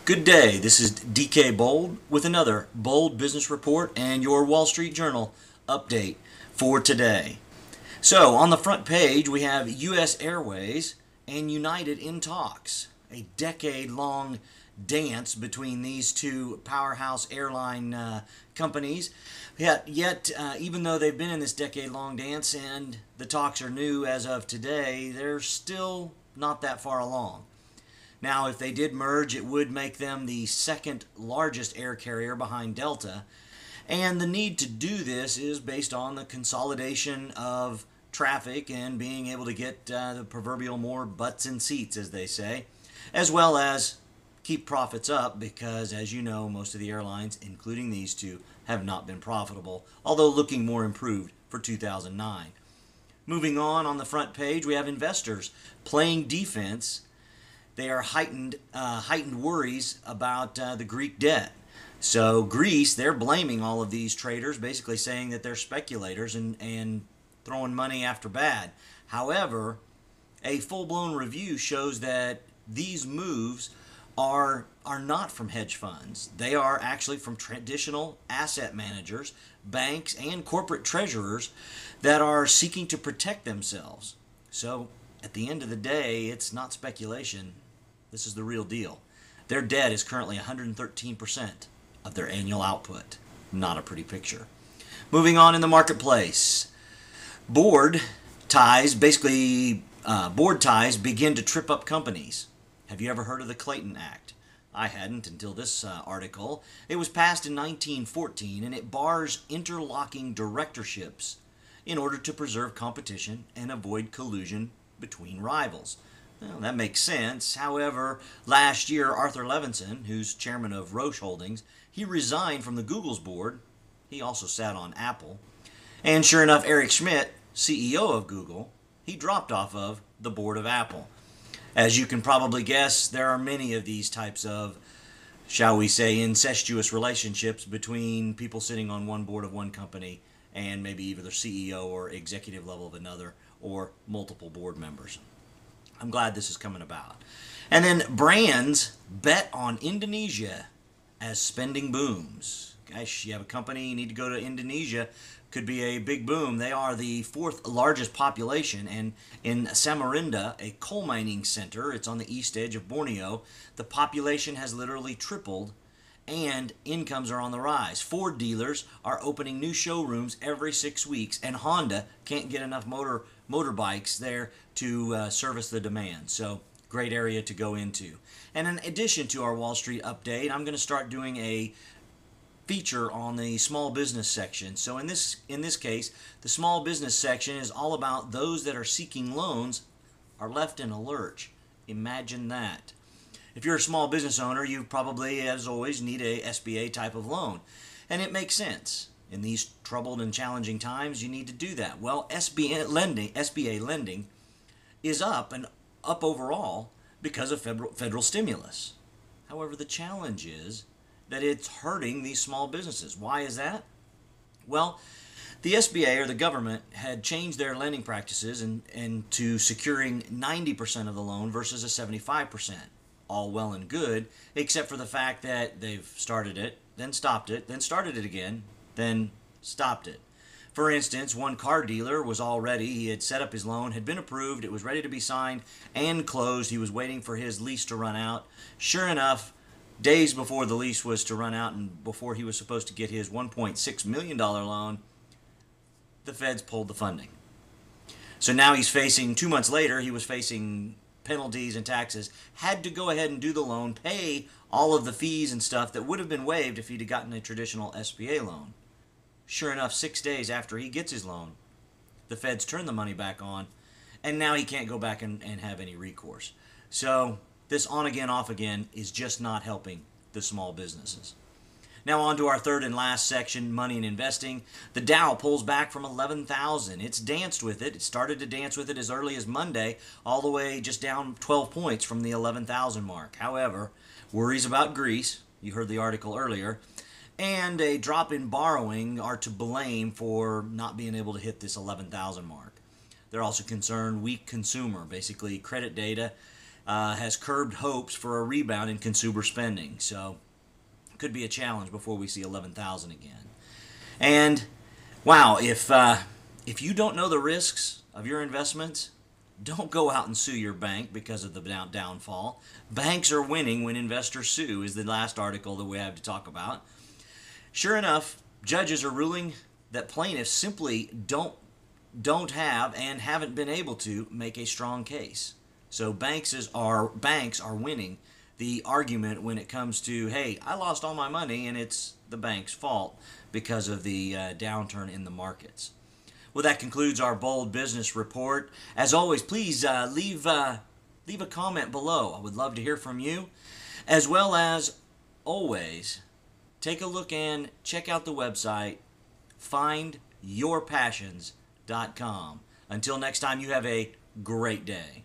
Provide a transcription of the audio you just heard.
Good day, this is DK Bold with another Bold Business Report and your Wall Street Journal update for today. So, on the front page, we have U.S. Airways and United in talks, a decade-long dance between these two powerhouse airline companies. Yet, even though they've been in this decade-long dance and the talks are new as of today, they're still not that far along. Now, if they did merge, it would make them the second largest air carrier behind Delta. And the need to do this is based on the consolidation of traffic and being able to get the proverbial more butts in seats, as they say, as well as keep profits up because, as you know, most of the airlines, including these two, have not been profitable, although looking more improved for 2009. Moving on the front page, we have investors playing defense. They are heightened worries about the Greek debt. So Greece, they're blaming all of these traders, basically saying that they're speculators and throwing money after bad. However, a full-blown review shows that these moves are not from hedge funds. They are actually from traditional asset managers, banks, and corporate treasurers that are seeking to protect themselves. So at the end of the day, it's not speculation. This is the real deal. Their debt is currently 113% of their annual output. Not a pretty picture. Moving on in the marketplace. Board ties begin to trip up companies. Have you ever heard of the Clayton Act? I hadn't until this article. It was passed in 1914 and it bars interlocking directorships in order to preserve competition and avoid collusion between rivals. Well, that makes sense. However, last year, Arthur Levinson, who's chairman of Roche Holdings, he resigned from the Google's board. He also sat on Apple. And sure enough, Eric Schmidt, CEO of Google, he dropped off of the board of Apple. As you can probably guess, there are many of these types of, shall we say, incestuous relationships between people sitting on one board of one company and maybe either the CEO or executive level of another, or multiple board members. I'm glad this is coming about. And then brands bet on Indonesia as spending booms. Gosh, you have a company, you need to go to Indonesia, could be a big boom. They are the fourth largest population, and in Samarinda, a coal mining center, it's on the east edge of Borneo, the population has literally tripled and incomes are on the rise. Ford dealers are opening new showrooms every 6 weeks, and Honda can't get enough motorbikes there to service the demand. So great area to go into. And in addition to our Wall Street update, I'm going to start doing a feature on the small business section. So in this case, the small business section is all about those that are seeking loans are left in a lurch. Imagine that. If you're a small business owner, you probably, as always, need a SBA type of loan. And it makes sense. In these troubled and challenging times, you need to do that. Well, SBA lending is up overall because of federal stimulus. However, the challenge is that it's hurting these small businesses. Why is that? Well, the SBA, or the government, had changed their lending practices and to securing 90% of the loan versus a 75%. All well and good, except for the fact that they've started it, then stopped it, then started it again, then stopped it. For instance, one car dealer he had set up his loan, had been approved, it was ready to be signed and closed. He was waiting for his lease to run out. Sure enough, days before the lease was to run out and before he was supposed to get his $1.6 million loan, the feds pulled the funding. So now he's facing, 2 months later, he was facing penalties and taxes, had to go ahead and do the loan, pay all of the fees and stuff that would have been waived if he'd have gotten a traditional SBA loan. Sure enough, 6 days after he gets his loan, the feds turn the money back on, and now he can't go back and have any recourse. So this on again, off again is just not helping the small businesses. Now on to our third and last section, money and investing. The Dow pulls back from 11,000. It's danced with it. It started to dance with it as early as Monday, all the way just down 12 points from the 11,000 mark. However, worries about Greece, you heard the article earlier, and a drop in borrowing are to blame for not being able to hit this 11,000 mark. They're also concerned weak consumer, basically credit data has curbed hopes for a rebound in consumer spending. So could be a challenge before we see 11,000 again. And wow, if you don't know the risks of your investments, don't go out and sue your bank because of the downfall. Banks are winning when investors sue is the last article that we have to talk about. Sure enough, judges are ruling that plaintiffs simply don't have and haven't been able to make a strong case. So banks are winning the argument when it comes to, hey, I lost all my money and it's the bank's fault because of the downturn in the markets. Well, that concludes our Bold Business Report. As always, please leave a comment below. I would love to hear from you. As well as always, take a look and check out the website, findyourpassions.com. Until next time, you have a great day.